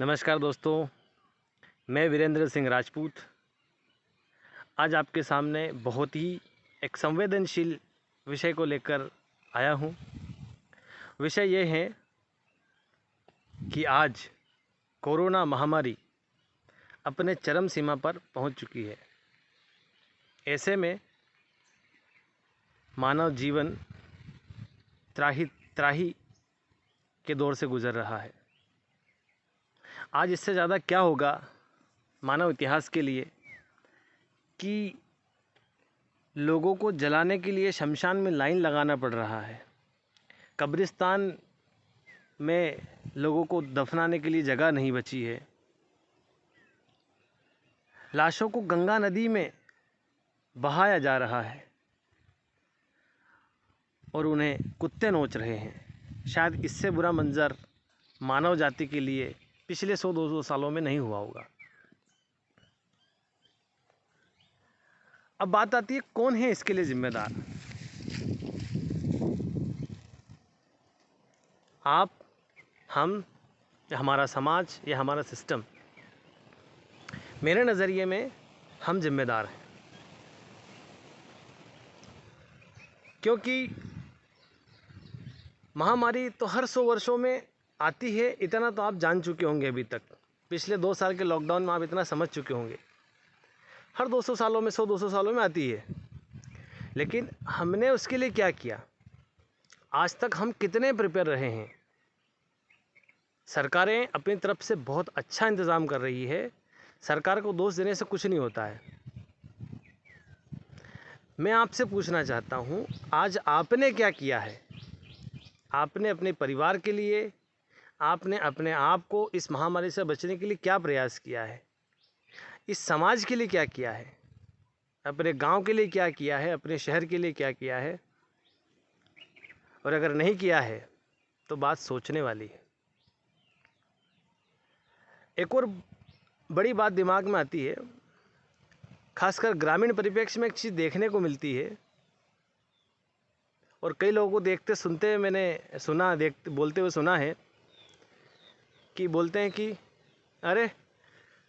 नमस्कार दोस्तों, मैं वीरेंद्र सिंह राजपूत आज आपके सामने बहुत ही एक संवेदनशील विषय को लेकर आया हूँ। विषय ये है कि आज कोरोना महामारी अपने चरम सीमा पर पहुँच चुकी है। ऐसे में मानव जीवन त्राही के दौर से गुज़र रहा है। आज इससे ज़्यादा क्या होगा मानव इतिहास के लिए कि लोगों को जलाने के लिए शमशान में लाइन लगाना पड़ रहा है। कब्रिस्तान में लोगों को दफनाने के लिए जगह नहीं बची है। लाशों को गंगा नदी में बहाया जा रहा है और उन्हें कुत्ते नोच रहे हैं। शायद इससे बुरा मंजर मानव जाति के लिए पिछले 100-200 सालों में नहीं हुआ होगा। अब बात आती है, कौन है इसके लिए जिम्मेदार? आप, हम, या हमारा समाज, या हमारा सिस्टम? मेरे नज़रिए में हम जिम्मेदार हैं, क्योंकि महामारी तो हर 100 वर्षों में आती है। इतना तो आप जान चुके होंगे। अभी तक पिछले 2 साल के लॉकडाउन में आप इतना समझ चुके होंगे। हर 200 सालों में 100-200 सालों में आती है। लेकिन हमने उसके लिए क्या किया? आज तक हम कितने प्रिपेयर रहे हैं? सरकारें अपनी तरफ से बहुत अच्छा इंतज़ाम कर रही है। सरकार को दोष देने से कुछ नहीं होता है। मैं आपसे पूछना चाहता हूँ, आज आपने क्या किया है? आपने अपने परिवार के लिए, आपने अपने आप को इस महामारी से बचने के लिए क्या प्रयास किया है? इस समाज के लिए क्या किया है? अपने गांव के लिए क्या किया है? अपने शहर के लिए क्या किया है? और अगर नहीं किया है तो बात सोचने वाली है। एक और बड़ी बात दिमाग में आती है, खासकर ग्रामीण परिप्रेक्ष्य में एक चीज़ देखने को मिलती है और कई लोगों को देखते सुनते मैंने सुना, देखते बोलते हुए सुना है कि बोलते हैं कि अरे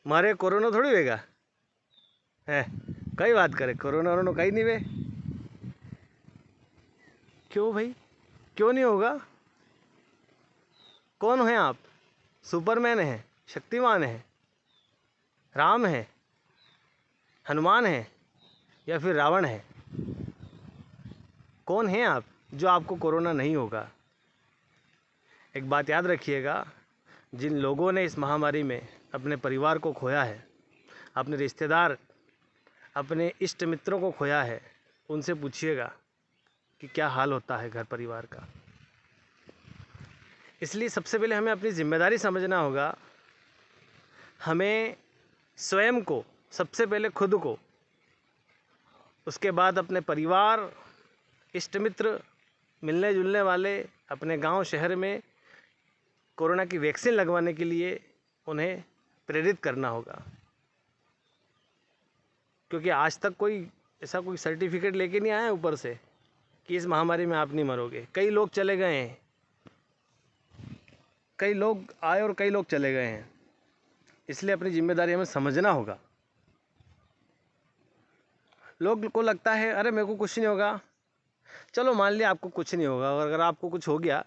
मारे कोरोना थोड़ी होगा है, कई बात करे कोरोना वोरोना कहीं नहीं वे। क्यों भाई, क्यों नहीं होगा? कौन है आप? सुपरमैन है, शक्तिमान है, राम है, हनुमान है, या फिर रावण है? कौन है आप जो आपको कोरोना नहीं होगा? एक बात याद रखिएगा, जिन लोगों ने इस महामारी में अपने परिवार को खोया है, अपने रिश्तेदार, अपने इष्ट मित्रों को खोया है, उनसे पूछिएगा कि क्या हाल होता है घर परिवार का। इसलिए सबसे पहले हमें अपनी जिम्मेदारी समझना होगा। हमें स्वयं को, सबसे पहले खुद को, उसके बाद अपने परिवार, इष्ट मित्र, मिलने जुलने वाले, अपने गांव शहर में कोरोना की वैक्सीन लगवाने के लिए उन्हें प्रेरित करना होगा। क्योंकि आज तक कोई ऐसा कोई सर्टिफिकेट लेके नहीं आया ऊपर से कि इस महामारी में आप नहीं मरोगे। कई लोग चले गए हैं, कई लोग आए और कई लोग चले गए हैं। इसलिए अपनी जिम्मेदारी हमें समझना होगा। लोग को लगता है अरे मेरे को कुछ नहीं होगा। चलो मान लिया आपको कुछ नहीं होगा, और अगर आपको कुछ हो गया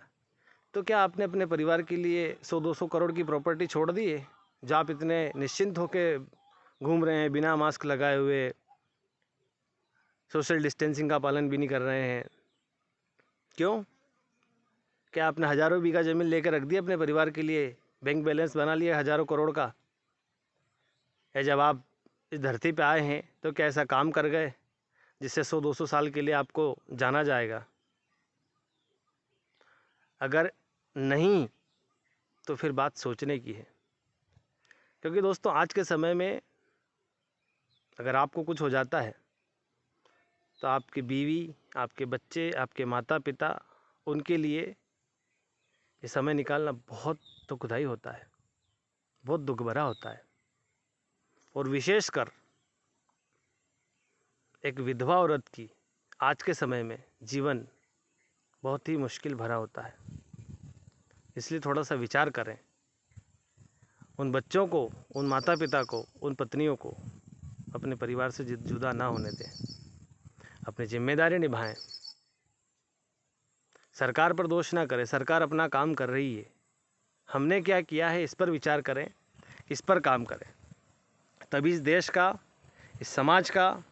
तो क्या आपने अपने परिवार के लिए 100-200 करोड़ की प्रॉपर्टी छोड़ दी है, जो आप इतने निश्चिंत होकर घूम रहे हैं, बिना मास्क लगाए हुए, सोशल डिस्टेंसिंग का पालन भी नहीं कर रहे हैं? क्यों? क्या आपने हज़ारों बीघा ज़मीन लेकर रख दी अपने परिवार के लिए, बैंक बैलेंस बना लिया हज़ारों करोड़ का? या जब आप इस धरती पे आए हैं तो क्या ऐसा काम कर गए जिससे 100-200 साल के लिए आपको जाना जाएगा? अगर नहीं तो फिर बात सोचने की है। क्योंकि दोस्तों आज के समय में अगर आपको कुछ हो जाता है तो आपकी बीवी, आपके बच्चे, आपके माता पिता, उनके लिए ये समय निकालना बहुत दुखदाई होता है, बहुत दुख भरा होता है। और विशेषकर एक विधवा औरत की आज के समय में जीवन बहुत ही मुश्किल भरा होता है। इसलिए थोड़ा सा विचार करें उन बच्चों को, उन माता पिता को, उन पत्नियों को अपने परिवार से जुदा ना होने दें, अपनी जिम्मेदारी निभाएं। सरकार पर दोष ना करें, सरकार अपना काम कर रही है, हमने क्या किया है इस पर विचार करें, इस पर काम करें, तभी इस देश का, इस समाज का,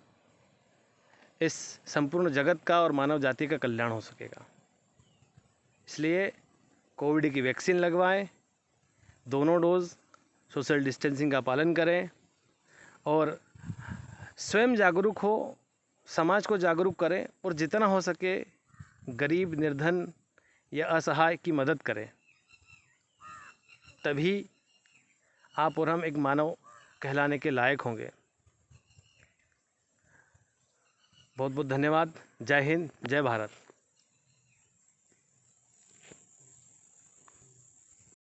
इस संपूर्ण जगत का और मानव जाति का कल्याण हो सकेगा। इसलिए कोविड की वैक्सीन लगवाएं, दोनों डोज, सोशल डिस्टेंसिंग का पालन करें और स्वयं जागरूक हो, समाज को जागरूक करें और जितना हो सके गरीब, निर्धन या असहाय की मदद करें। तभी आप और हम एक मानव कहलाने के लायक होंगे। बहुत बहुत धन्यवाद। जय हिंद, जय भारत।